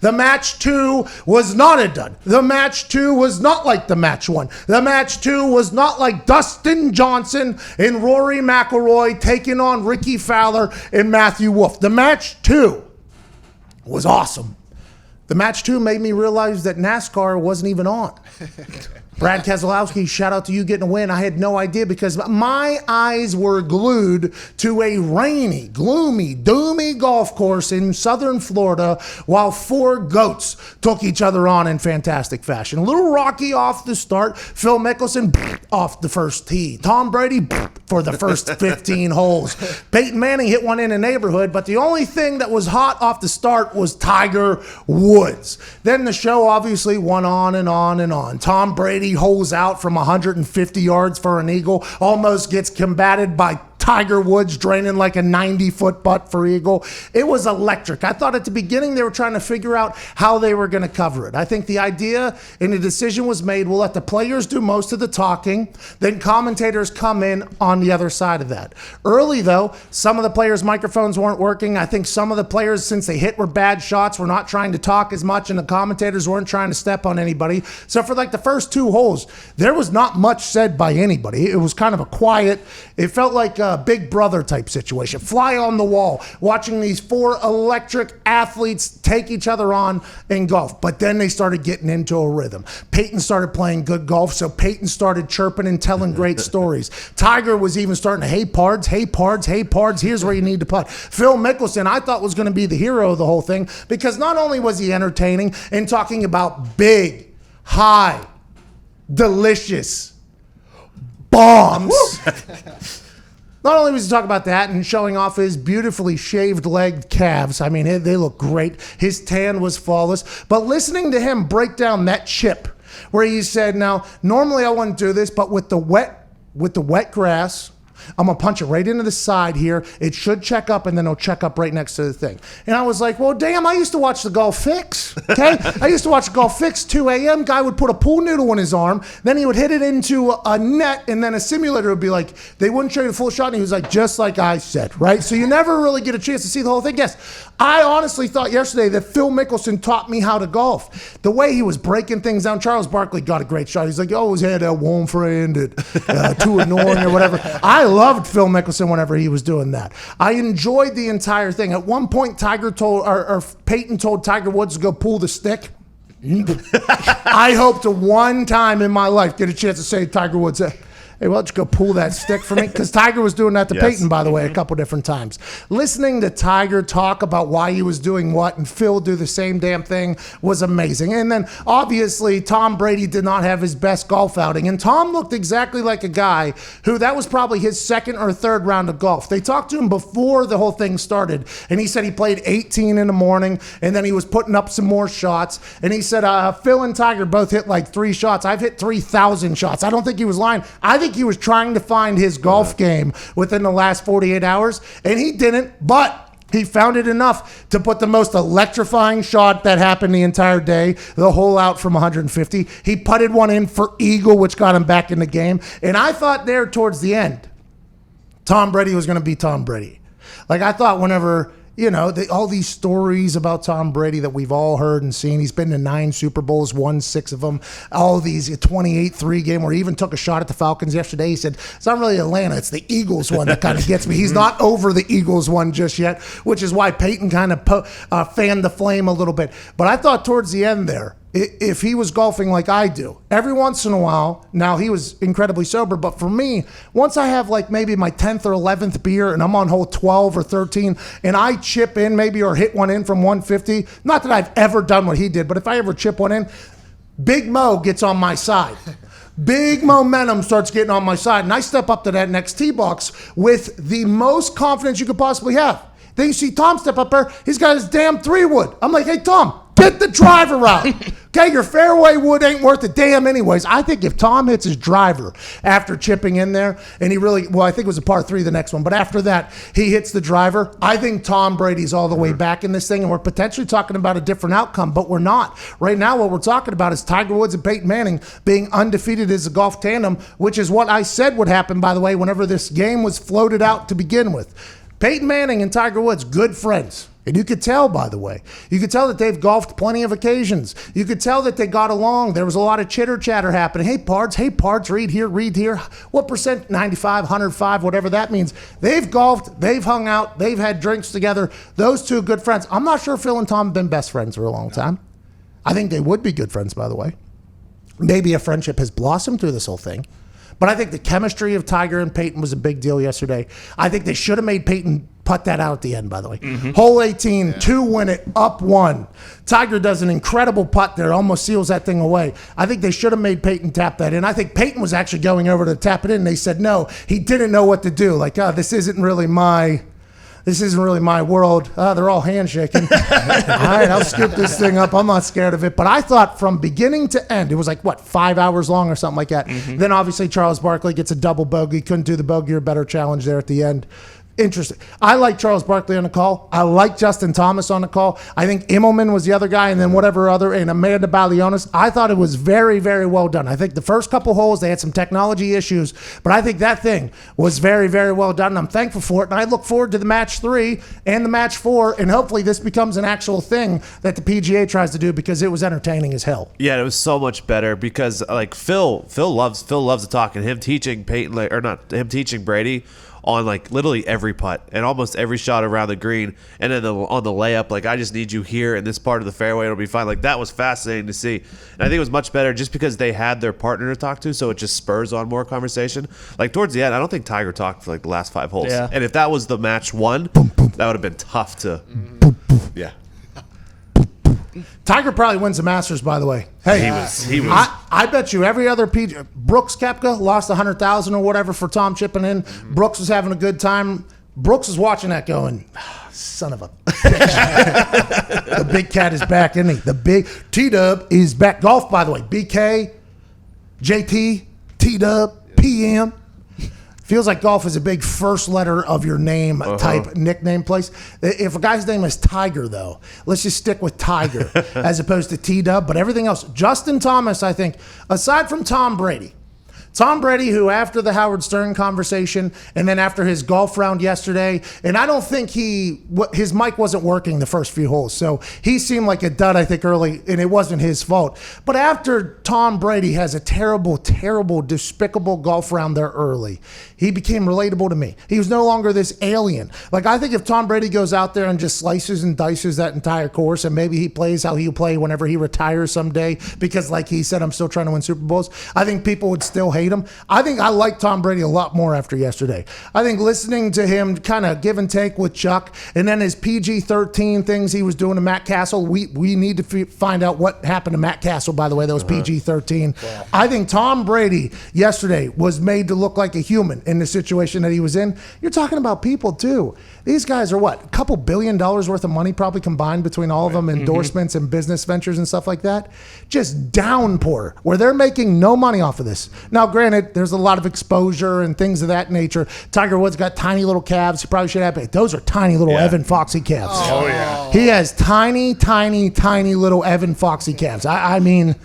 The match 2 was not a dud. The match 2 was not like the match 1. The match 2 was not like Dustin Johnson and Rory McIlroy taking on Ricky Fowler and Matthew Wolff. The match 2 was awesome. The match 2 made me realize that NASCAR wasn't even on. Brad Keselowski, shout out to you getting a win. I had no idea because my eyes were glued to a rainy, gloomy, doomy golf course in southern Florida while 4 goats took each other on in fantastic fashion. A little rocky off the start. Phil Mickelson off the first tee. Tom Brady for the first 15 holes. Peyton Manning hit one in the neighborhood, but the only thing that was hot off the start was Tiger Woods. Then the show obviously went on and on and on. Tom Brady holes out from 150 yards for an eagle, almost gets combated by Tiger Woods draining like a 90-foot putt for eagle. It was electric. I thought at the beginning they were trying to figure out how they were going to cover it. I think the idea and the decision was made, we'll let the players do most of the talking, then commentators come in on the other side of that. Early, though, some of the players' microphones weren't working. I think some of the players, since they hit were bad shots, were not trying to talk as much, and the commentators weren't trying to step on anybody. So for like the first 2 holes, there was not much said by anybody. It was kind of a quiet, it felt like a Big Brother type situation. Fly on the wall, watching these 4 electric athletes take each other on in golf. But then they started getting into a rhythm. Peyton started playing good golf, so Peyton started chirping and telling great stories. Tiger was even starting to, hey, Pards, here's where you need to putt. Phil Mickelson, I thought was going to be the hero of the whole thing because not only was he entertaining and talking about big, high, delicious bombs. Not only was he talking about that and showing off his beautifully shaved legged calves, I mean, they look great. His tan was flawless. But listening to him break down that chip where he said, now, normally I wouldn't do this, but with the wet grass, I'm going to punch it right into the side here. It should check up, and then it'll check up right next to the thing. And I was like, well, damn, I used to watch the Golf Fix, okay? I used to watch the Golf Fix, 2 a.m. Guy would put a pool noodle in his arm. Then he would hit it into a net, and then a simulator would be like, they wouldn't show you the full shot, and he was like, just like I said, right? So you never really get a chance to see the whole thing. Yes, I honestly thought yesterday that Phil Mickelson taught me how to golf. The way he was breaking things down, Charles Barkley got a great shot. He's like, oh, he had that one friend at 2 in the morning or whatever. I loved Phil Mickelson whenever he was doing that. I enjoyed the entire thing. At one point, Peyton told Tiger Woods to go pull the stick. I hope to one time in my life get a chance to say to Tiger Woods, hey, why don't you go pull that stick for me? Because Tiger was doing that to Peyton, by the way, a couple different times. Listening to Tiger talk about why he was doing what and Phil do the same damn thing was amazing. And then, obviously, Tom Brady did not have his best golf outing. And Tom looked exactly like a guy who that was probably his 2nd or 3rd round of golf. They talked to him before the whole thing started. And he said he played 18 in the morning. And then he was putting up some more shots. And he said Phil and Tiger both hit like 3 shots. I've hit 3,000 shots. I don't think he was lying. I think he was trying to find his golf game within the last 48 hours, and he didn't, but he found it enough to put the most electrifying shot that happened the entire day, the hole out from 150. He putted one in for eagle, which got him back in the game, and I thought there towards the end, Tom Brady was going to be Tom Brady. Like, I thought whenever, you know, all these stories about Tom Brady that we've all heard and seen. He's been to 9 Super Bowls, won 6 of them. All these 28-3 game where he even took a shot at the Falcons yesterday. He said, it's not really Atlanta, it's the Eagles one that kind of gets me. He's not over the Eagles one just yet, which is why Peyton kind of fanned the flame a little bit. But I thought towards the end there, if he was golfing like I do, every once in a while, now he was incredibly sober, but for me, once I have like maybe my 10th or 11th beer and I'm on hole 12 or 13 and I chip in maybe or hit one in from 150, not that I've ever done what he did, but if I ever chip one in, Big Mo gets on my side. Big momentum starts getting on my side, and I step up to that next tee box with the most confidence you could possibly have. Then you see Tom step up there, he's got his damn 3-wood. I'm like, hey, Tom, get the driver out. Okay, your fairway wood ain't worth a damn anyways. I think if Tom hits his driver after chipping in there, and he really, well, I think it was a par 3 the next one, but after that, he hits the driver, I think Tom Brady's all the way back in this thing, and we're potentially talking about a different outcome, but we're not. Right now, what we're talking about is Tiger Woods and Peyton Manning being undefeated as a golf tandem, which is what I said would happen, by the way, whenever this game was floated out to begin with. Peyton Manning and Tiger Woods, good friends. And you could tell, by the way, you could tell that they've golfed plenty of occasions. You could tell that they got along. There was a lot of chitter chatter happening. Hey, Pards, read here. What percent? 95, 105, whatever that means. They've golfed. They've hung out. They've had drinks together. Those two good friends. I'm not sure Phil and Tom have been best friends for a long time. I think they would be good friends, by the way. Maybe a friendship has blossomed through this whole thing. But I think the chemistry of Tiger and Peyton was a big deal yesterday. I think they should have made Peyton putt that out at the end, by the way. Hole 18, 2 win it, up 1. Tiger does an incredible putt there, almost seals that thing away. I think they should have made Peyton tap that in. I think Peyton was actually going over to tap it in, and they said no. He didn't know what to do. Like, this isn't really my world. They're all handshaking. All right, I'll scoop this thing up. I'm not scared of it. But I thought from beginning to end, it was like, 5 hours long or something like that. Then obviously Charles Barkley gets a double bogey. Couldn't do the bogey or better challenge there at the end. Interesting. I like Charles Barkley on the call. I like Justin Thomas on the call. I think Immelman was the other guy, and then whatever other, and Amanda Balionis. I thought it was very, very well done. I think the first couple holes, they had some technology issues, but I think that thing was very, very well done, and I'm thankful for it, and I look forward to the match 3 and the match 4, and hopefully this becomes an actual thing that the PGA tries to do because it was entertaining as hell. Yeah, it was so much better because like Phil loves to talk, and him teaching Peyton, or not him teaching Brady on like literally every putt and almost every shot around the green, and then on the layup, like, I just need you here in this part of the fairway, it'll be fine. Like, that was fascinating to see, and I think it was much better just because they had their partner to talk to, so it just spurs on more conversation. Like towards the end, I don't think Tiger talked for like the last 5 holes, and if that was the match 1, that would have been tough to. Yeah. Tiger probably wins the Masters, by the way. Hey, he was. I bet you every other PGA. Brooks Koepka lost $100,000 or whatever for Tom chipping in. Brooks was having a good time. Brooks was watching that going, son of a bitch. The big cat is back, isn't he? The big T-Dub is back. Golf, by the way. BK, JT, T-Dub, PM. Feels like golf is a big first letter of your name type nickname place. If a guy's name is Tiger, though, let's just stick with Tiger as opposed to T-Dub. But everything else, Justin Thomas, I think, aside from Tom Brady, who after the Howard Stern conversation and then after his golf round yesterday, and I don't think his mic wasn't working the first few holes, so he seemed like a dud, I think, early, and it wasn't his fault. But after Tom Brady has a terrible, terrible, despicable golf round there early, he became relatable to me. He was no longer this alien. Like, I think if Tom Brady goes out there and just slices and dices that entire course, and maybe he plays how he'll play whenever he retires someday, because like he said, I'm still trying to win Super Bowls, I think people would still hate him. I think I like Tom Brady a lot more after yesterday. I think listening to him kind of give and take with Chuck, and then his PG-13 things he was doing to Matt Castle. We need to find out what happened to Matt Castle, by the way. That was PG-13. Wow. I think Tom Brady yesterday was made to look like a human in the situation that he was in. You're talking about people, too. These guys are what? A couple $1 billion worth of money probably combined between all of them, endorsements and business ventures and stuff like that. Just downpour where they're making no money off of this. Now, granted, there's a lot of exposure and things of that nature. Tiger Woods got tiny little calves. He probably should have. Those are tiny little Evan Foxy calves. Oh, yeah. He has tiny, tiny, tiny little Evan Foxy calves. I mean,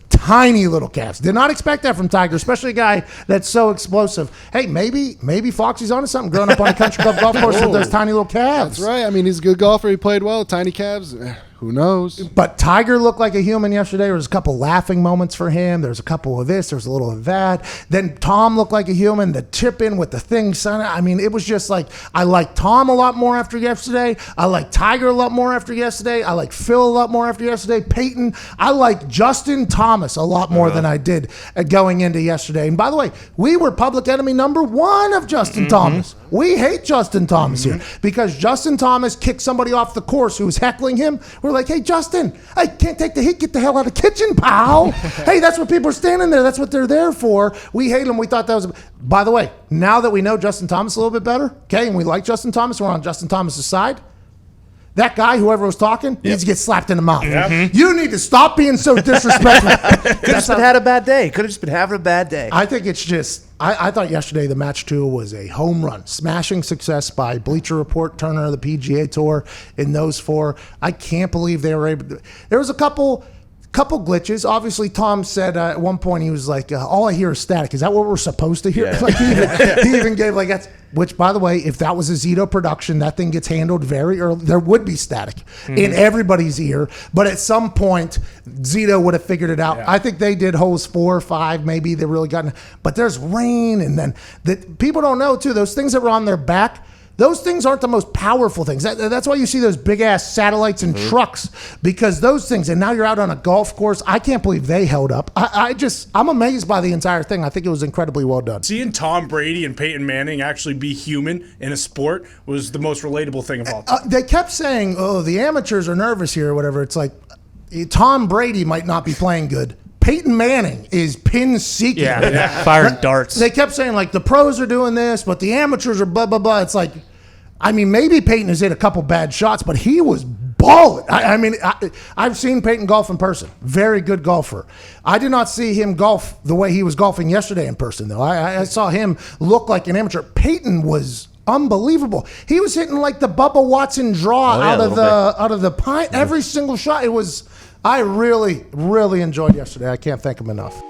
tiny little calves. Did not expect that from Tiger, especially a guy that's so explosive. Hey, maybe Foxy's onto something growing up on a country club golf course with those tiny little calves. That's right. I mean, he's a good golfer. He played well. Tiny calves. Who knows? But Tiger looked like a human yesterday. There was a couple laughing moments for him. There's a couple of this. There's a little of that. Then Tom looked like a human. The chip in with the thing. I mean, it was just like, I like Tom a lot more after yesterday. I like Tiger a lot more after yesterday. I like Phil a lot more after yesterday. Peyton. I like Justin Thomas a lot more than I did going into yesterday. And by the way, we were public enemy number 1 of Justin Thomas. We hate Justin Thomas here because Justin Thomas kicked somebody off the course who was heckling him. We're like, hey, Justin, I can't take the heat. Get the hell out of the kitchen, pal. Hey, that's what people are standing there. That's what they're there for. We hate him. We thought that was. By the way, now that we know Justin Thomas a little bit better, okay, and we like Justin Thomas, we're on Justin Thomas's side. That guy, whoever was talking, needs to get slapped in the mouth. You need to stop being so disrespectful. Could have just been had a bad day. Could have just been having a bad day. I think it's just, I thought yesterday the match 2 was a home run. Smashing success by Bleacher Report, Turner of the PGA Tour, in those 4. I can't believe they were able to. There was a couple Couple glitches. Obviously, Tom said at one point he was like, "All I hear is static." Is that what we're supposed to hear? Yeah. Like he even gave like that's. Which, by the way, if that was a Zito production, that thing gets handled very early. There would be static in everybody's ear, but at some point, Zito would have figured it out. Yeah. I think they did holes 4 or 5, maybe they really got. But there's rain, and then people don't know too. Those things that were on their back. Those things aren't the most powerful things. That's why you see those big-ass satellites and trucks, because those things, and now you're out on a golf course. I can't believe they held up. I'm amazed by the entire thing. I think it was incredibly well done. Seeing Tom Brady and Peyton Manning actually be human in a sport was the most relatable thing of all time. They kept saying, oh, the amateurs are nervous here or whatever. It's like Tom Brady might not be playing good. Peyton Manning is pin seeking. Yeah, firing darts. They kept saying, like, the pros are doing this, but the amateurs are blah, blah, blah. It's like, I mean, maybe Peyton has hit a couple bad shots, but he was balling. I've seen Peyton golf in person. Very good golfer. I did not see him golf the way he was golfing yesterday in person, though. I saw him look like an amateur. Peyton was unbelievable. He was hitting like the Bubba Watson draw out of the pine. Every single shot. I really, really enjoyed yesterday. I can't thank him enough.